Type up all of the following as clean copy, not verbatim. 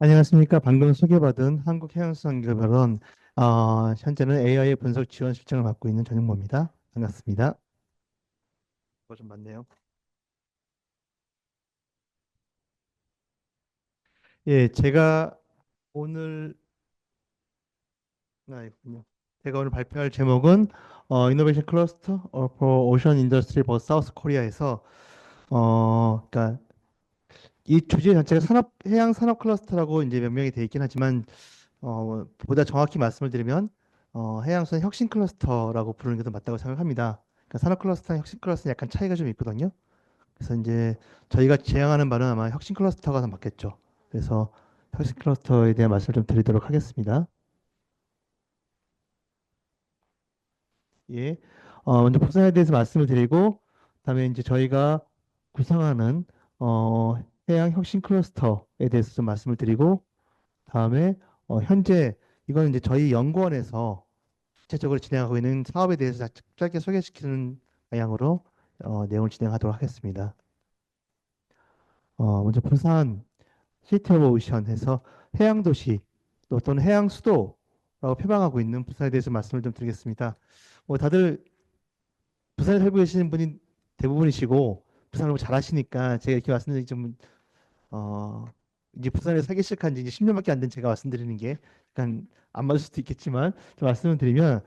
안녕하십니까. 방금 소개받은 한국해양수산개발원 현재는 AI 분석 지원 실장을 맡고 있는 전용모입니다. 반갑습니다. 좀 많네요. 예, 오늘 있군요. 제가 오늘 발표할 제목은 이노베이션 클러스터 for Ocean Industry for South Korea에서 그러니까 이 주제 자체가 해양 산업 클러스터라고 이제 명명이 되어 있긴 하지만 보다 정확히 말씀을 드리면 해양수산 혁신 클러스터라고 부르는 게 더 맞다고 생각합니다. 그러니까 산업 클러스터랑 혁신 클러스터는 약간 차이가 좀 있거든요. 그래서 이제 저희가 지향하는 바는 아마 혁신 클러스터가 더 맞겠죠. 그래서 혁신 클러스터에 대한 말씀을 좀 드리도록 하겠습니다. 예. 먼저 부산에 대해서 말씀을 드리고, 그다음에 이제 저희가 구상하는 어, 해양 혁신 클러스터에 대해서 좀 말씀을 드리고, 다음에 현재 이거는 이제 저희 연구원에서 구체적으로 진행하고 있는 사업에 대해서 짧게 소개시키는 방향으로 내용을 진행하도록 하겠습니다. 먼저 부산 시티 오브 오션 해서 해양 도시 또는 해양 수도라고 표방하고 있는 부산에 대해서 말씀을 좀 드리겠습니다. 다들 부산에 살고 계시는 분이 대부분이시고 부산을 너무 잘하시니까 제가 이렇게 말씀드리기 좀 어, 이제 부산에 살기 시작한 지 이제 10년밖에 안 된 제가 말씀드리는 게 약간 안 맞을 수도 있겠지만 좀 말씀을 드리면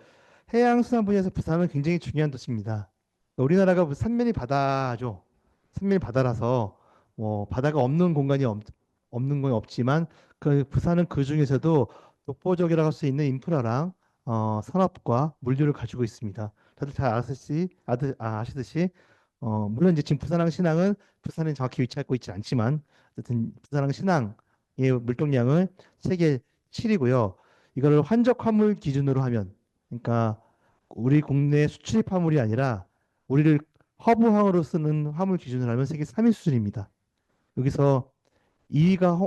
해양수산 분야에서 부산은 굉장히 중요한 도시입니다. 우리나라가 삼면이 바다죠. 삼면이 바다라서 뭐 바다가 없는 건 없지만 그 부산은 그 중에서도 독보적이라고 할 수 있는 인프라랑 산업과 물류를 가지고 있습니다. 다들 잘 아시듯이 물론 이제 지금 부산항 신항은 부산에 정확히 위치하고 있지 않지만 어쨌든 부산항 신항의 물동량은 세계 7위고요. 이거를 환적 화물 기준으로 하면 그러니까 우리 국내 수출입 화물이 아니라 우리를 허브항으로 쓰는 화물 기준으로 하면 세계 3위 수준입니다. 여기서 2위가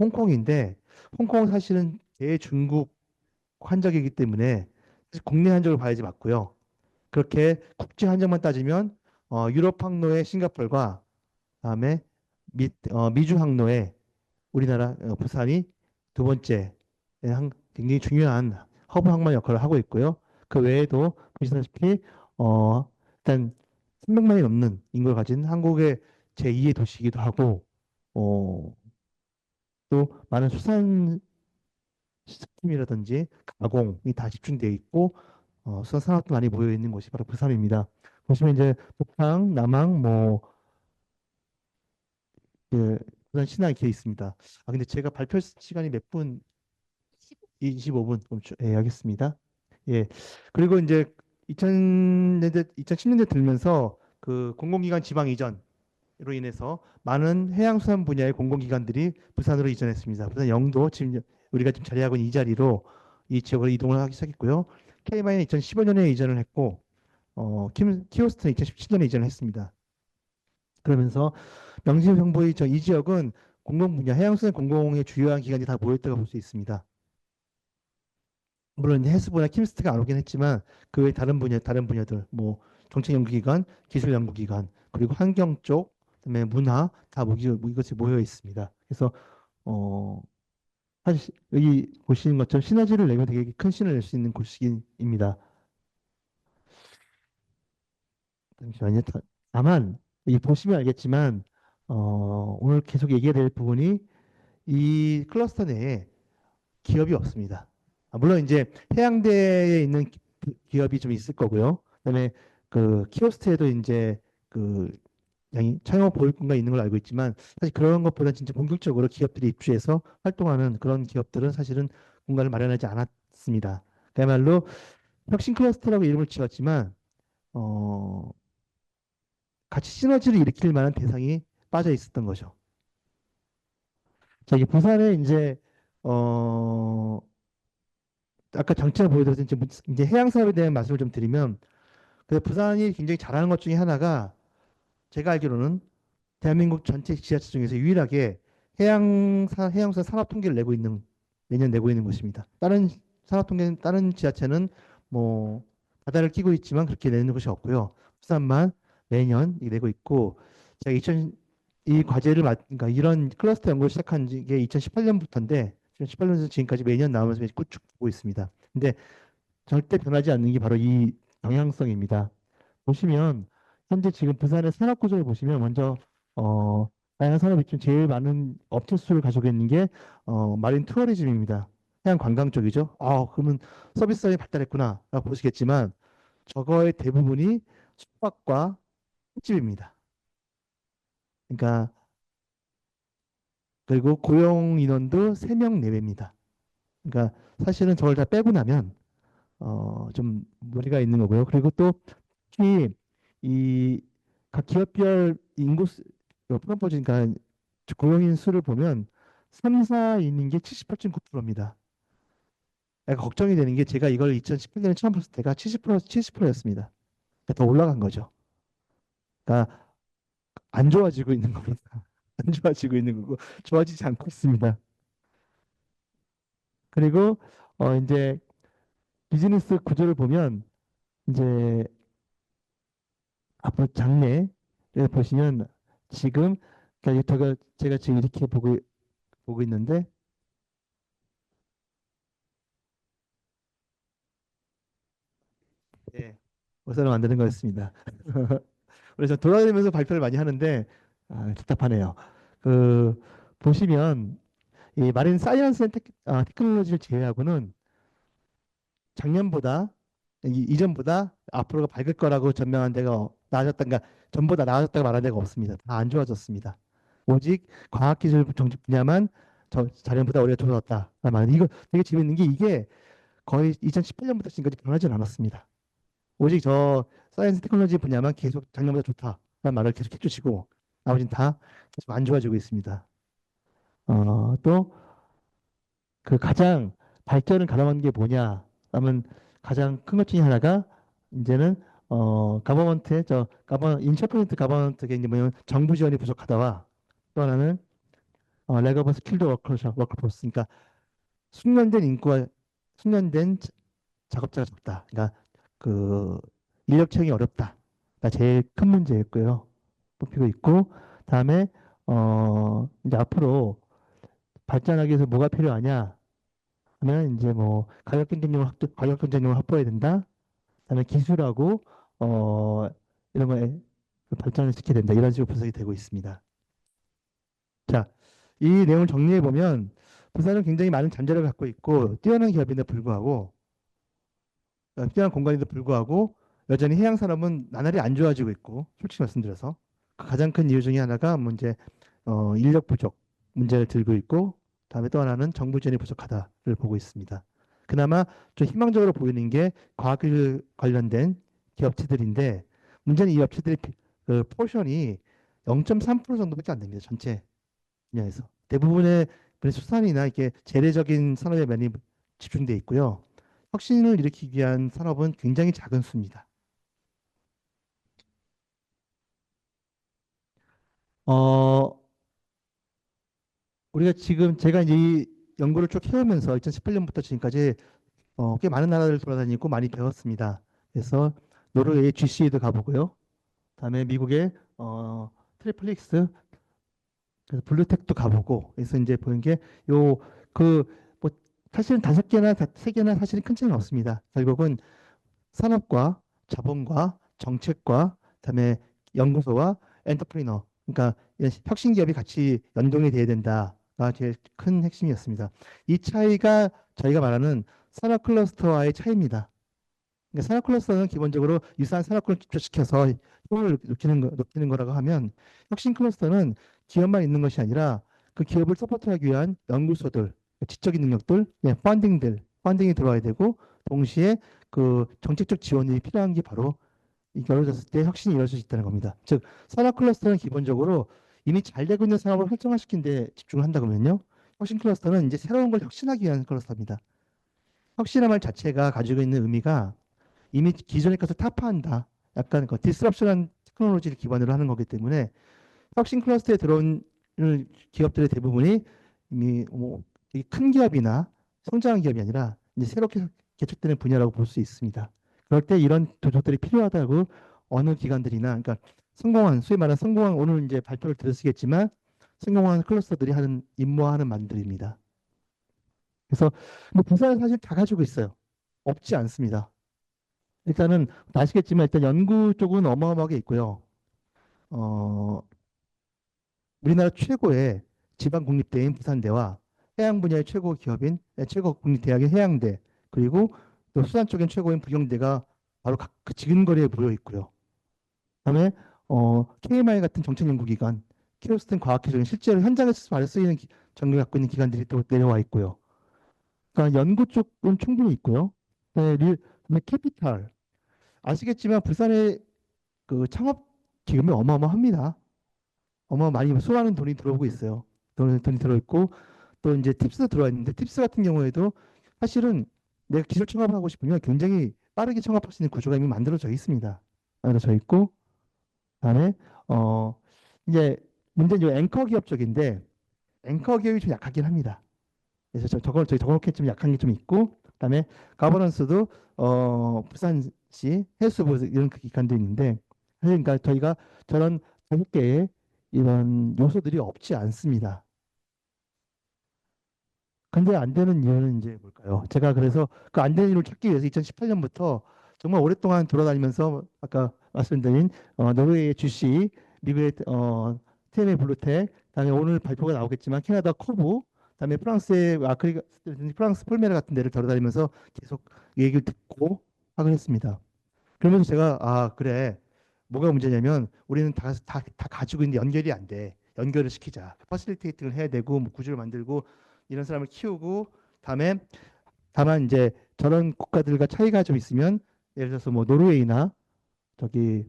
홍콩인데 홍콩은 사실은 대중국 환적이기 때문에 국내 환적을 봐야지 맞고요. 그렇게 국제 환적만 따지면 유럽 항로의 싱가포르과 그다음에 미주 항로의 우리나라 부산이 두 번째 굉장히 중요한 허브 항만 역할을 하고 있고요. 그 외에도 보시다시피 일단 300만이 넘는 인구를 가진 한국의 제2의 도시이기도 하고 어, 또 많은 수산 식품이라든지 가공이 다 집중되어 있고 수산 산업도 많이 모여 있는 곳이 바로 부산입니다. 보시면 이제 북항, 남항, 그 부산 신항이 되어 있습니다. 근데 제가 발표 시간이 몇 분? 25분 예, 하겠습니다. 예. 그리고 이제 2000년대, 2010년대 들면서 그 공공기관 지방 이전으로 인해서 많은 해양수산 분야의 공공기관들이 부산으로 이전했습니다. 부산 영도 지금 우리가 지금 자리하고 있는 이 자리로 이 지역으로 이동을 하기 시작했고요. K마이는 2015년에 이전을 했고, 키오스트는 2017년에 이전을 했습니다. 그러면서 명지정보의 이 지역은 공공 분야, 해양수산 공공의 주요한 기관이 다 모였다고 볼 수 있습니다. 물론 이제 헬스보나 킴스트가 안 오긴 했지만 그 외 다른 분야들 뭐 정책연구기관, 기술연구기관 그리고 환경 쪽, 그다음에 문화 다 이것이 모여 있습니다. 그래서 어 사실 여기 보시는 것처럼 시너지를 내면 되게 큰 신을 낼 수 있는 곳입니다. 잠시만요. 다만 이 보시면 알겠지만 오늘 계속 얘기해야 될 부분이 이 클러스터 내에 기업이 없습니다. 물론 이제 해양대에 있는 기업이 좀 있을 거고요. 그다음에 그 키오스트에도 이제 그 양이 차용업 보육공간이 있는 걸 알고 있지만 사실 그런 것보다 진짜 본격적으로 기업들이 입주해서 활동하는 그런 기업들은 사실은 공간을 마련하지 않았습니다. 그야말로 혁신 클러스터라고 이름을 지었지만 어, 같이 시너지를 일으킬 만한 대상이 빠져 있었던 거죠. 자, 이 부산에 이제 어, 아까 장치를 보여드렸던 이제 해양 사업에 대한 말씀을 좀 드리면 그 부산이 굉장히 잘하는 것 중에 하나가 제가 알기로는 대한민국 전체 지자체 중에서 유일하게 해양수산 산업 통계를 매년 내고 있는 곳입니다. 다른 지자체는 뭐 바다를 끼고 있지만 그렇게 내는 곳이 없고요. 부산만 매년 이렇게 내고 있고 제가 이 과제를 그러니까 이런 클러스터 연구를 시작한 게 2018년부터인데 2018년에서 지금까지 매년 나오면서 꾸준히 보고 있습니다. 근데 절대 변하지 않는 게 바로 이 방향성입니다. 보시면 현재 지금 부산의 산업 구조를 보시면 먼저 다양한 산업이 중 제일 많은 업체 수를 가지고 있는 게 마린 투어리즘입니다. 해양 관광 쪽이죠. 그러면 서비스업이 발달했구나라고 보시겠지만 저거의 대부분이 숙박과 횟집입니다. 그러니까 그리고 고용 인원도 3명 내외입니다. 그러니까 사실은 저걸 다 빼고 나면 좀 무리가 있는 거고요. 그리고 또 특히 이 각 기업별 인구 프로포즈 그러니까 고용인 수를 보면 3, 4인인 게 78.9%입니다. 약간 걱정이 되는 게 제가 이걸 2018년에 처음 봤을 때가 70%였습니다. 더 올라간 거죠. 그러니까 안 좋아지고 있는 겁니다. 안 좋아지고 있는 거고 좋아지지 않고 있습니다. 그리고 이제 비즈니스 구조를 보면 이제 앞으로 장래를 보시면 지금 그러니까 제가 지금 이렇게 보고 있는데 예, 우선은 만드는 거였습니다. 그래서 돌아다니면서 발표를 많이 하는데 답답하네요. 그 보시면 이 마린 사이언스 앤 테크놀로지를 제외하고는 작년보다 이전보다 앞으로가 밝을 거라고 전망한 데가 나아졌던가 전보다 나아졌다고 말한 데가 없습니다. 다 안 좋아졌습니다. 오직 과학기술 정책 분야만 작년보다 오히려 좋아졌다. 이거 되게 재밌는 게 이게 거의 2018년부터 지금까지 변하지 않았습니다. 오직 저 사이언스 테크놀로지 분야만 계속 작년보다 좋다라는 말을 계속 해주시고 나머지는 다 계속 안 좋아지고 있습니다. 또 그 가장 발전을 가담한 게 뭐냐? 하면 가장 큰 것 중에 하나가 이제는 가버먼트의 인셔프먼트 가버먼트가 이제 뭐냐면 정부 지원이 부족하다와 또 하나는 leg of skilled workforce 그러니까 숙련된 인구와 숙련된 작업자가 적다. 그러니까 그 인력 채용이 어렵다. 가 제일 큰 문제였고요. 뽑히고 있고 다음에 이제 앞으로 발전하기 위해서 뭐가 필요하냐? 하면 이제 뭐 가격 경쟁력을 확보해야 된다. 그다음에 기술하고 어 이런 거에 발전을 시켜야 된다. 이런 식으로 분석이 되고 있습니다. 자, 이 내용을 정리해 보면 부산은 굉장히 많은 잠재력을 갖고 있고 뛰어난 기업인데 불구하고 뛰어난 공간인데 불구하고 여전히 해양 산업은 나날이 안 좋아지고 있고 솔직히 말씀드려서 그 가장 큰 이유 중에 하나가 뭐 이제 인력 부족 문제를 들고 있고 다음에 또 하나는 정부 지원이 부족하다를 보고 있습니다. 그나마 좀 희망적으로 보이는 게 과학기술 관련된 기업체들인데 문제는 이 업체들의 그 포션이 0.3% 정도밖에 안 됩니다. 전체 분야에서. 대부분의 수산이나 이렇게 재래적인 산업에 많이 집중돼 있고요. 혁신을 일으키기 위한 산업은 굉장히 작은 수입니다. 어, 우리가 지금 제가 이제 이 연구를 쭉 해오면서 2018년부터 지금까지 꽤 많은 나라를 돌아다니고 많이 배웠습니다. 그래서 노르웨이 GC에도 가보고요. 다음에 미국의 트리플릭스, 그래서 블루텍도 가보고, 그래서 이제 보는 게 요 그 뭐 사실은 5개나 3개나 사실은 큰 차이는 없습니다. 결국은 산업과 자본과 정책과 그다음에 연구소와 엔터프리너 그러니까 이런 혁신 기업이 같이 연동이 돼야 된다가 제일 큰 핵심이었습니다. 이 차이가 저희가 말하는 산업 클러스터와의 차이입니다. 그러니까 산업 클러스터는 기본적으로 유사한 산업군을 집중시켜서 효율을 높이는 거라고 하면 혁신 클러스터는 기업만 있는 것이 아니라 그 기업을 서포트하기 위한 연구소들, 지적인 능력들, 펀딩이 들어와야 되고 동시에 그 정책적 지원이 필요한 게 바로 이루어졌을 때 혁신이 이루어질 수 있다는 겁니다. 즉 산업 클러스터는 기본적으로 이미 잘 되고 있는 산업을 활성화시키는 데 집중을 한다 그러면요. 혁신 클러스터는 이제 새로운 걸 혁신하기 위한 클러스터입니다. 혁신의 말 자체가 가지고 있는 의미가 이미 기존의 것을 타파한다. 약간 그 디스럽션한 테크놀로지를 기반으로 하는 거기 때문에 혁신 클러스터에 들어온 기업들의 대부분이 이미 큰 기업이나 성장한 기업이 아니라 이제 새롭게 개척되는 분야라고 볼 수 있습니다. 그럴 때 이런 조직들이 필요하다고 어느 기관들이나 그러니까 성공한, 소위 말하는 성공한, 오늘 이제 발표를 들으시겠지만 성공한 클러스터들이 하는 임무하는 만들입니다. 그래서 뭐 부사는 사실 다 가지고 있어요. 없지 않습니다. 일단은 아시겠지만 일단 연구 쪽은 어마어마하게 있고요. 어, 우리나라 최고의 지방 국립대인 부산대와 해양 분야의 최고 기업인 최고 국립대학인 해양대, 그리고 또 수산 쪽엔 최고인 부경대가 바로 각 그 지근거리에 모여 있고요. 그다음에 KMI 같은 정책연구기관, 키오스ትን 과학기술은 실제로 현장에서 바로 쓰이는 전력을 갖고 있는 기관들이 또 내려와 있고요. 그러니까 연구 쪽은 충분히 있고요. 그다음에 캐피탈, 아시겠지만 부산의 그 창업 기금이 어마어마합니다. 많이 수많은 돈이 들어오고 있어요. 돈이 들어있고 또 이제 팁스도 들어와 있는데, 팁스 같은 경우에도 사실은 내가 기술 창업하고 싶으면 굉장히 빠르게 창업할 수 있는 구조가 이미 만들어져 있습니다. 만들어져 있고, 그다음에 어 이제 문제는 이 앵커 기업 쪽인데, 앵커 기업이 좀 약하긴 합니다. 그래서 저희 저렇게 좀 약한 게 좀 있고, 그다음에 가버넌스도 부산시 해수부 이런 그 기관도 있는데, 사실 그러니까 저희가 저런 5개의 이런 요소들이 없지 않습니다. 근데 안 되는 이유는 이제 뭘까요? 제가 그래서 그 안 되는 이유를 찾기 위해서 2018년부터 정말 오랫동안 돌아다니면서 아까 말씀드린 노르웨이의 주시, 미국의 TMA 블루텍, 그다음에 오늘 발표가 나오겠지만 캐나다 코브, 그다음에 프랑스의 프랑스 폴메르 같은 데를 돌아다니면서 계속 얘기를 듣고 하긴 했습니다. 그러면서 제가 그래, 뭐가 문제냐면 우리는 다 가지고 있는데 연결이 안 돼. 연결을 시키자. 퍼실리테이팅을 해야 되고 뭐 구조를 만들고 이런 사람을 키우고, 다음에 다만 이제 저런 국가들과 차이가 좀 있으면, 예를 들어서 뭐 노르웨이나 그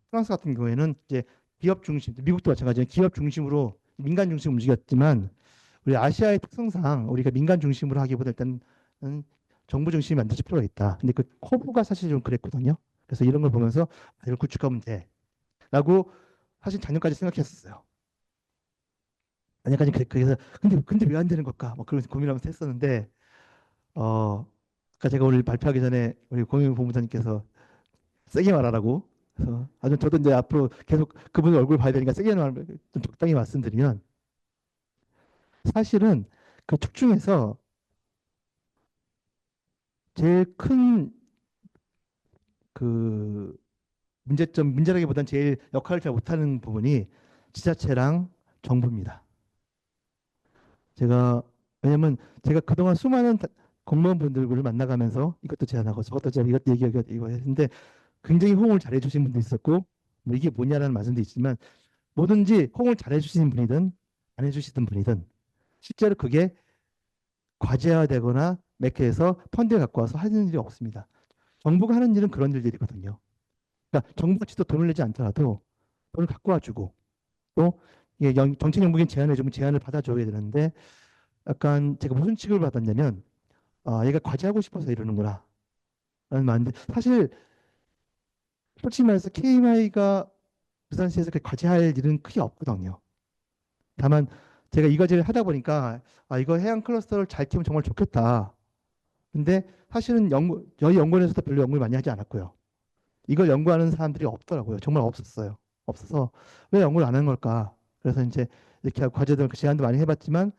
프랑스 같은 경우에는 이제 기업 중심, 미국도 마찬가지로 기업 중심으로 민간 중심 움직였지만, 우리 아시아의 특성상 우리가 민간 중심으로 하기보다 일단은 정부 중심이 만드실 필요가 있다. 근데 그 커브가 사실 좀 그랬거든요. 그래서 이런 걸 보면서 이걸 구축하면 돼라고 사실 작년까지 생각했었어요. 작년까지 그래서 근데 왜 안 되는 걸까? 뭐 그런 고민하면서 했었는데, 그러니까 제가 오늘 발표하기 전에 우리 공영 본부장님께서 세게 말하라고. 그래서 아주 저도 이제 앞으로 계속 그분 얼굴 봐야 되니까 세게 좀 적당히 말씀드리면, 사실은 그 축 중에서 제일 큰 그 문제라기보단 제일 역할을 잘 못하는 부분이 지자체랑 정부입니다. 제가 왜냐면 제가 그동안 수많은 공무원분들을 만나가면서 이것도 제안하고 저것도 제가 이것도 얘기하고 이거 했는데, 굉장히 호응을 잘해 주신 분도 있었고, 뭐 이게 뭐냐라는 말씀도 있지만, 뭐든지 호응을 잘해 주시는 분이든 안 해주시던 분이든 실제로 그게 과제화되거나 매크에서 펀드를 갖고 와서 하는 일이 없습니다. 정부가 하는 일은 그런 일들이거든요. 그러니까 정부가 직접 돈을 내지 않더라도 돈을 갖고 와주고, 또 이게 정책 연구인 제안해주면 제안을 받아줘야 되는데, 약간 제가 무슨 취급을 받았냐면, 얘가 과제하고 싶어서 이러는구나 라는 말인데, 사실 솔직히 말해서 KMI가 부산시에서 그 과제할 일은 크게 없거든요. 다만 제가 이 과제를 하다 보니까 이거 해양 클러스터를 잘 키우면 정말 좋겠다. 근데 사실은 저희 연구원에서도 별로 연구를 많이 하지 않았고요. 이걸 연구하는 사람들이 없더라고요. 정말 없었어요. 없어서 왜 연구를 안 하는 걸까? 그래서 이제 이렇게 과제들 제안도 많이 해봤지만,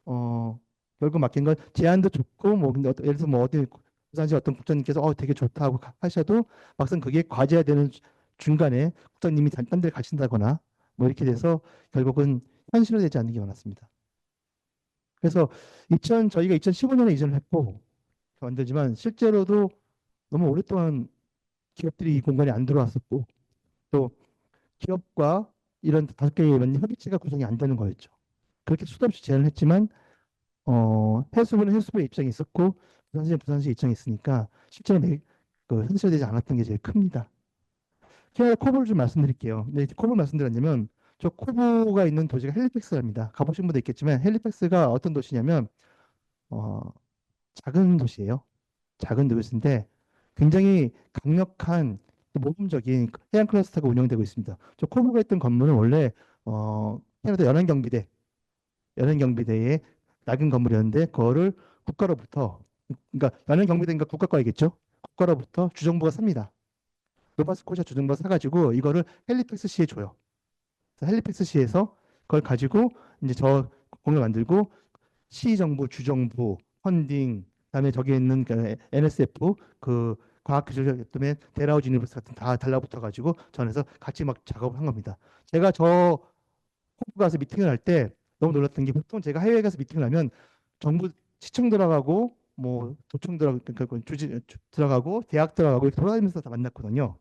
어, 결국 맡긴 건 제안도 좋고, 뭐 근데 예를 들어서 뭐 어디 부산시 어떤 국장님께서 되게 좋다고 하셔도 막상 그게 과제화되는 중간에 국장님이 딴 데를 가신다거나 뭐 이렇게 돼서 결국은 현실화되지 않는 게 많았습니다. 그래서 저희가 2015년에 이전을 했고 만들지만, 실제로도 너무 오랫동안 기업들이 이 공간에 안 들어왔었고, 또 기업과 이런 5개의 협의체가 구성이 안 되는 거였죠. 그렇게 수도 없이 제안을 했지만, 해수부는 해수부의 입장이 있었고 부산시는 부산시의 입장이 있으니까 실제로 현실되지 않았던 게 제일 큽니다. 캐나다 코브를 좀 말씀드릴게요. 근데 코브 말씀드렸냐면, 저 코브가 있는 도시가 헬리팩스랍니다. 가보신 분도 있겠지만 헬리팩스가 어떤 도시냐면 어, 작은 도시예요. 작은 도시인데 굉장히 강력한 모범적인 해양 클러스터가 운영되고 있습니다. 저 코브가 있던 건물은 원래 캐나다 연안경비대의 낡은 건물이었는데, 그거를 국가로부터, 그러니까 연안경비대니까 국가 거이겠죠. 국가로부터 주정부가 삽니다. 노바스코시아 주정부 사가지고 이거를 헬리팩스시에 줘요. 그래서 헬리팩스시에서 그걸 가지고 이제 저 공을 만들고 시 정부, 주 정부, 펀딩, 그다음에 저기 있는 그 NSF 그 과학기술 때문에 데라우드 유니버스 같은 다 달라붙어 가지고 전에서 같이 막 작업을 한 겁니다. 제가 저 호프 가서 미팅을 할 때 너무 놀랐던 게 보통 제가 해외에 가서 미팅을 하면 정부 시청 들어가고 뭐 도청 들어가고 그러니까 들어가고 대학 들어가고 이렇게 돌아다니면서 다 만났거든요.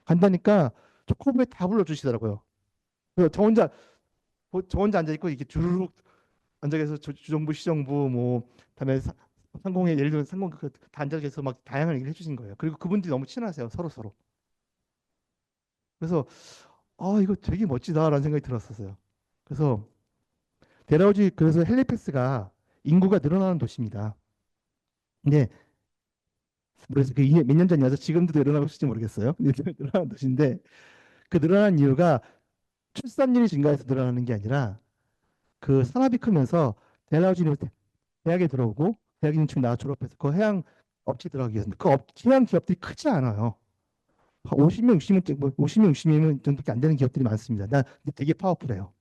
간다니까 저 코브에 다 불러주시더라고요. 그래서 저 혼자 앉아 있고 이렇게 주르륵 앉아 계서 주정부 시정부 뭐 다음에 상공에 예를 들면 상공 다 앉아 계서 막 다양한 얘기를 해주신 거예요. 그리고 그분들이 너무 친하세요, 서로 서로. 그래서 아 이거 되게 멋지다라는 생각이 들었었어요. 그래서 데라우지 그래서 헬리팩스가 인구가 늘어나는 도시입니다. 근데 그래서 그 몇 년 전이어서 지금도 늘어나고 있을지 모르겠어요. 늘어나는 도시인데 그 늘어난 이유가 출산율이 증가해서 늘어나는 게 아니라 그 산업이 크면서 데라우지 대학에 들어오고 대학인 지금 나와 졸업해서 그 해양 업체 들어가기 위해서 그 해양 기업들이 크지 않아요. 50명, 60명, 뭐 50명, 60명 정도밖에 안 되는 기업들이 많습니다. 나 되게 파워풀해요.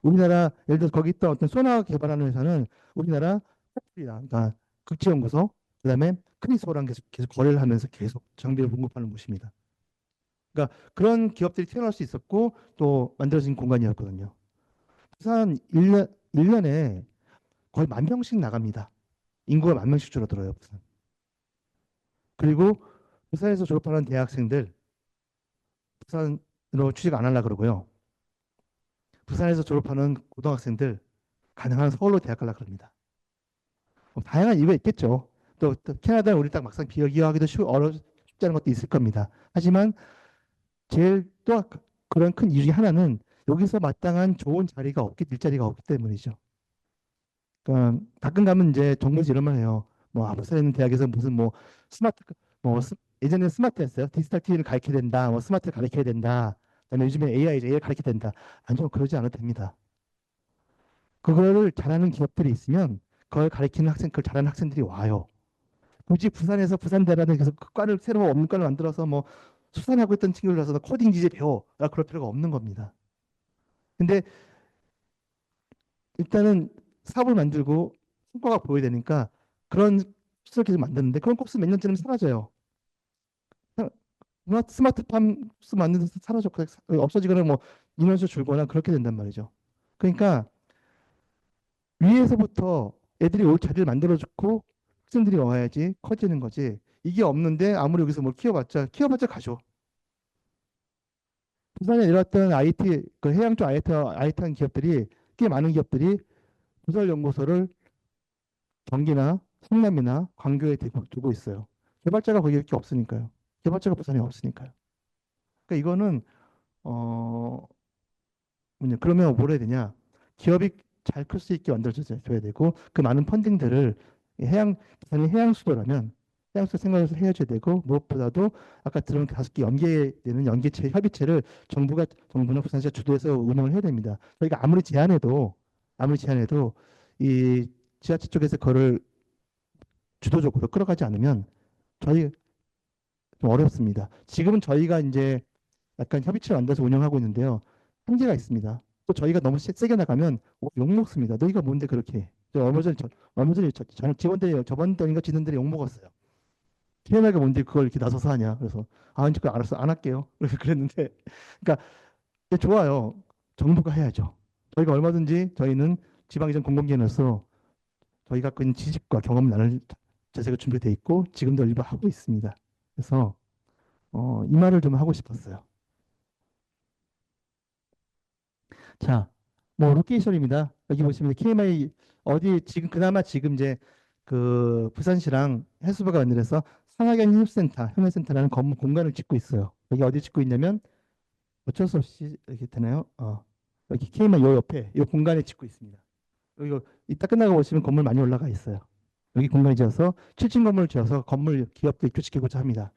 우리나라 예를 들어서 거기 있던 어떤 소나 개발하는 회사는 우리나라 포풀이랑 그러니까 극지연구소 그다음에 크리스호랑 계속 거래를 하면서 계속 장비를 공급하는 곳입니다. 그러니까 그런 기업들이 태어날 수 있었고 또 만들어진 공간이었거든요. 부산 1년에 거의 10,000명씩 나갑니다. 인구가 10,000명씩 줄어들어요, 부산. 그리고 부산에서 졸업하는 대학생들 부산으로 취직 안 하려고 그러고요. 부산에서 졸업하는 고등학생들 가능한 서울로 대학 가려고 합니다. 뭐 다양한 이유가 있겠죠. 또 캐나다는 우리 딱 막상 비교하기도 쉽지 않은 것도 있을 겁니다. 하지만 제일 또 그런 큰 이유 중에 하나는 여기서 마땅한 좋은 일자리가 없기 때문이죠. 그러니까 가끔 가면 이제 정부에서 이런 말 해요. 뭐 부산 대학에서 무슨 뭐 스마트 뭐 예전에 스마트였어요. 디지털 TV를 가르쳐야 된다. 뭐 스마트를 가르쳐야 된다. 그다음에 요즘에 AI 가르쳐야 된다. 아니요, 그러지 않아도 됩니다. 그거를 잘하는 기업들이 있으면 그걸 가르치는 그걸 잘하는 학생들이 와요. 굳이 부산에서 부산대라는 계속 그 과를 새로 없는 과를 만들어서 뭐 수산하고 있던 친구를 가서 코딩 기재 배워. 그럴 필요가 없는 겁니다. 근데 일단은 사업을 만들고 성과가 보여야 되니까 그런 코스를 계속 만드는데 그런 코스 몇 년 지나면 사라져요. 스마트팜 코스 만드는 데 사라져 없어지거나 뭐 인원수 줄거나 그렇게 된단 말이죠. 그러니까 위에서부터 애들이 올 자리를 만들어주고 학생들이 와야지 커지는 거지. 이게 없는데 아무리 여기서 뭘 키워봤자 가죠. 부산에 내려왔던 IT 그 해양 쪽 IT한 기업들이 꽤 많은 기업들이 부설연구소를 경기나 성남이나 광교에 두고 있어요. 개발자가 거기밖에 없으니까요. 개발자가 부산에 없으니까요. 그러니까 이거는 어 그러면 뭘 해야 되냐? 기업이 잘 클 수 있게 만들어줘야 되고 그 많은 펀딩들을 부산이 해양 수도라면 해양 수도 생각해서 해줘야 되고 무엇보다도 아까 들은 5개 연계되는 연계체 협의체를 정부나 부산시가 주도해서 운영을 해야 됩니다. 저희가 아무리 제안해도 이 지자체 쪽에서 그거를 주도적으로 끌어가지 않으면 저희 좀 어렵습니다. 지금은 저희가 이제 약간 협의체를 만들어서 운영하고 있는데요. 한계가 있습니다. 또 저희가 너무 세게 나가면 욕 먹습니다. 너희가 뭔데 그렇게 해? 얼마 전에 직원들이 저번 달인가 지난달에 욕 먹었어요. TNI가 뭔데 그걸 이렇게 나서서 하냐. 그래서 이제 그 알았어 안 할게요. 그래서 그랬는데 그러니까 좋아요. 정부가 해야죠. 저희가 얼마든지 저희는 지방이전 공공기관으로서 저희가 갖고 있는 지식과 경험을 나눌 자세가 준비되어 있고 지금도 일부 하고 있습니다. 그래서 이 말을 좀 하고 싶었어요. 자, 뭐 로케이션입니다. 여기 보시면 KMI 어디 지금 이제 그 부산시랑 해수부가 연결해서 산학연 협력센터라는 건물 공간을 짓고 있어요. 여기 어디 짓고 있냐면 어쩔 수 없이 이렇게 되나요? 여기 KMI 요 옆에 이 공간에 짓고 있습니다. 여기 이따 끝나고 보시면 건물 많이 올라가 있어요. 여기 공간을 지어서 7층 건물을 지어서 건물 기업도 입주시키고자 합니다.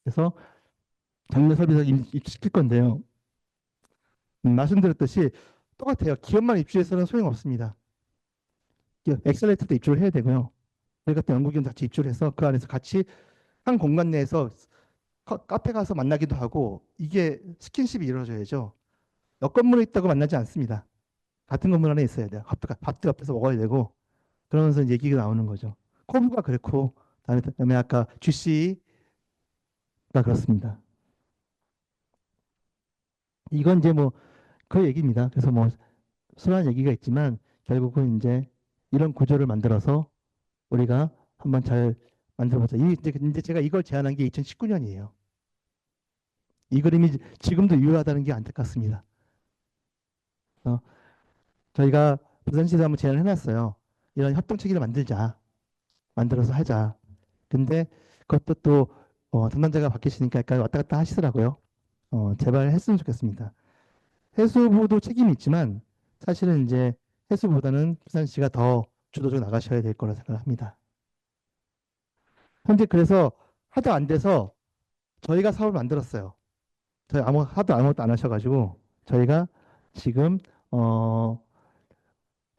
그래서 장려 설비를 입주시킬 건데요. 말씀드렸듯이 똑같아요. 기업만 입주해서는 소용없습니다. 엑셀레이터도 입주를 해야 되고요. 저희 같은 연구기관 같이 입주를 해서 그 안에서 같이 한 공간 내에서 카페 가서 만나기도 하고 이게 스킨십이 이루어져야죠. 옆 건물에 있다고 만나지 않습니다. 같은 건물 안에 있어야 돼요. 밥도 옆에서 먹어야 되고 그러면서 얘기가 나오는 거죠. 코브가 그렇고 그다음에 아까 GC가 그렇습니다. 이건 이제 뭐 그 얘기입니다. 그래서 뭐 수많은 얘기가 있지만 결국은 이제 이런 구조를 만들어서 우리가 한번 잘 만들어보자. 이제 제가 이걸 제안한 게 2019년이에요. 이 그림이 지금도 유효하다는 게 안타깝습니다. 어, 저희가 부산시에서 한번 제안을 해놨어요. 이런 협동체계를 만들자. 만들어서 하자. 근데 그것도 또 담당자가 바뀌시니까 약간 왔다 갔다 하시더라고요. 제발 했으면 좋겠습니다. 해수부도 책임이 있지만 사실은 이제 해수보다는 부산시가 더 주도적으로 나가셔야 될 거라 생각을 합니다. 현재 그래서 하도 안 돼서 저희가 사업을 만들었어요. 저희 하도 아무것도 안 하셔가지고 저희가 지금 어,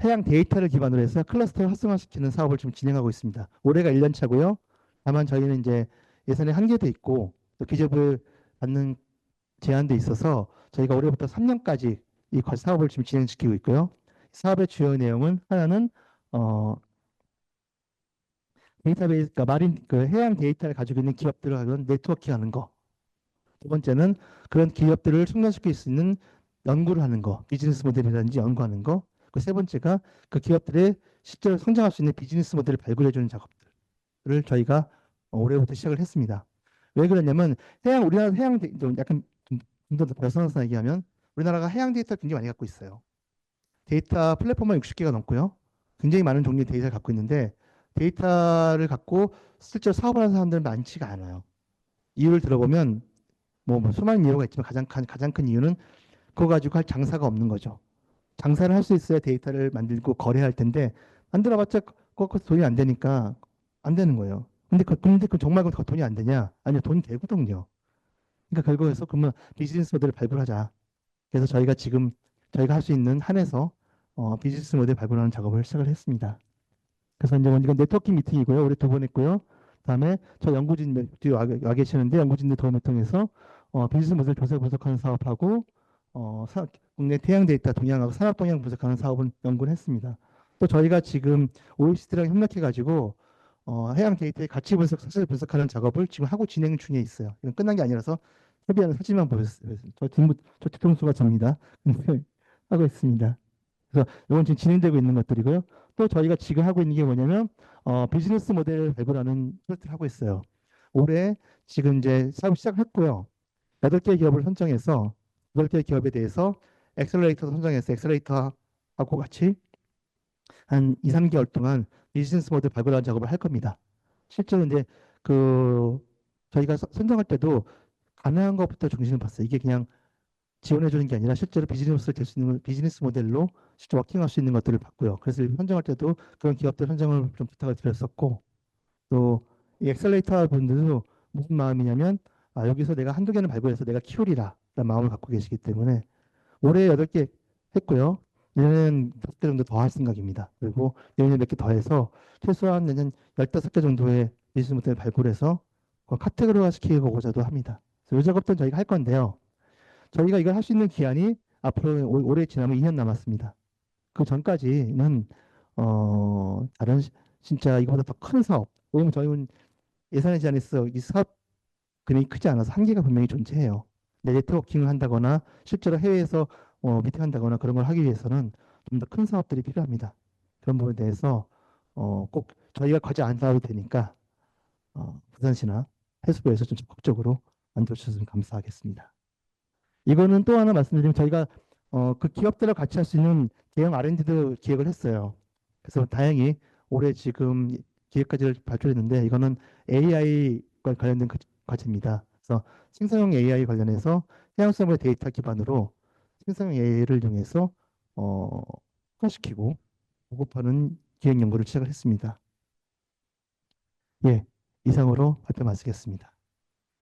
해양 데이터를 기반으로 해서 클러스터를 활성화시키는 사업을 지금 진행하고 있습니다. 올해가 1년 차고요. 다만 저희는 이제 예산의 한계도 있고 또 기재부를 받는 제한도 있어서 저희가 올해부터 3년까지 이 사업을 지금 진행시키고 있고요. 사업의 주요 내용은 하나는 어, 데이터베이스, 그러니까 마린 그 해양 데이터를 가지고 있는 기업들하고 네트워킹하는 거. 두 번째는 그런 기업들을 충전시킬 수 있는 연구를 하는 거, 비즈니스 모델이라든지 연구하는 거. 그 세 번째가 그 기업들의 실제로 성장할 수 있는 비즈니스 모델을 발굴해주는 작업들을 저희가 올해부터 시작을 했습니다. 왜 그러냐면 우리나라 좀 약간 좀더 벗어나서 얘기하면 우리나라가 해양 데이터를 굉장히 많이 갖고 있어요. 데이터 플랫폼만 60개가 넘고요. 굉장히 많은 종류의 데이터를 갖고 있는데 데이터를 갖고 실제로 사업을 하는 사람들은 많지가 않아요. 이유를 들어보면 뭐 수많은 이유가 있지만 가장 큰 이유는 그거 가지고 할 장사가 없는 거죠. 장사를 할 수 있어야 데이터를 만들고 거래할 텐데 만들어봤자 그거 돈이 안 되니까 안 되는 거예요. 근데 그 정말 그 돈이 안 되냐? 아니요, 돈이 되거든요. 그러니까 결국에서 그러면 비즈니스 모델을 발굴하자. 그래서 저희가 할 수 있는 한에서 비즈니스 모델 발굴하는 작업을 시작을 했습니다. 그래서 이제 이건 네트워킹 미팅이고요. 올해 두 번 했고요. 그다음에 저 연구진 뒤에 와 계시는데 연구진들 도움을 통해서 비즈니스 모델 조사 분석하는 사업하고 국내 태양 데이터 동향하고 산업 동향 분석하는 사업을 연구를 했습니다. 또 저희가 지금 OECD랑 협력해가지고 해양 데이터의 가치 분석, 사실 분석하는 작업을 지금 하고 진행 중에 있어요. 이건 끝난 게 아니라서 협의하는 사진만 보였어요. 저 뒤통수가 접니다. 하고 있습니다. 그래서 이건 지금 진행되고 있는 것들이고요. 또 저희가 지금 하고 있는 게 뭐냐면 비즈니스 모델 발굴하는 프로젝트를 하고 있어요. 올해 지금 이제 사업 시작했고요. 8개 기업을 선정해서 8개 기업에 대해서 엑셀러레이터 선정해서 엑셀러레이터하고 같이 한 2, 3개월 동안 비즈니스 모델 발굴하는 작업을 할 겁니다. 실제로 이제 그 저희가 선정할 때도 가능한 것부터 중심을 봤어요. 이게 그냥 지원해 주는 게 아니라 실제로 비즈니스 될 수 있는 비즈니스 모델로 실제 워킹할 수 있는 것들을 봤고요. 그래서 선정할 때도 그런 기업들 선정을 좀 부탁을 드렸었고 또 이 엑셀레이터 분들도 무슨 마음이냐면 여기서 내가 한두 개는 발굴해서 내가 키우리라 라는 마음을 갖고 계시기 때문에 올해 8개 했고요. 내년엔 5개 정도 더 할 생각입니다. 그리고 내년에 몇 개 더 해서 최소한 내년 15개 정도의 비즈니스 모델을 발굴해서 카테고리화 시키고자도 합니다. 그래서 이 작업들은 저희가 할 건데요. 저희가 이걸 할 수 있는 기한이 앞으로 올해 지나면 2년 남았습니다. 그 전까지는 다른 진짜 이거보다 더 큰 사업, 왜냐면 저희는 예산의 제한이 있어 이 사업 금액이 크지 않아서 한계가 분명히 존재해요. 네트워킹을 한다거나 실제로 해외에서 미팅한다거나 그런 걸 하기 위해서는 좀 더 큰 사업들이 필요합니다. 그런 부분에 대해서 꼭 저희가 과제 안 나도 되니까 부산시나 해수부에서 좀 적극적으로 만들어주셨으면 감사하겠습니다. 이거는 또 하나 말씀드리면 저희가 그 기업들과 같이 할 수 있는 대형 R&D도 기획을 했어요. 그래서 다행히 올해 지금 기획까지를 발표했는데 이거는 AI과 관련된 과제입니다. 그래서 생성형 AI 관련해서 해양성의 데이터 기반으로 생성형 AI를 이용해서 특화시키고 보급하는 기획 연구를 시작을 했습니다. 예, 이상으로 발표 마치겠습니다.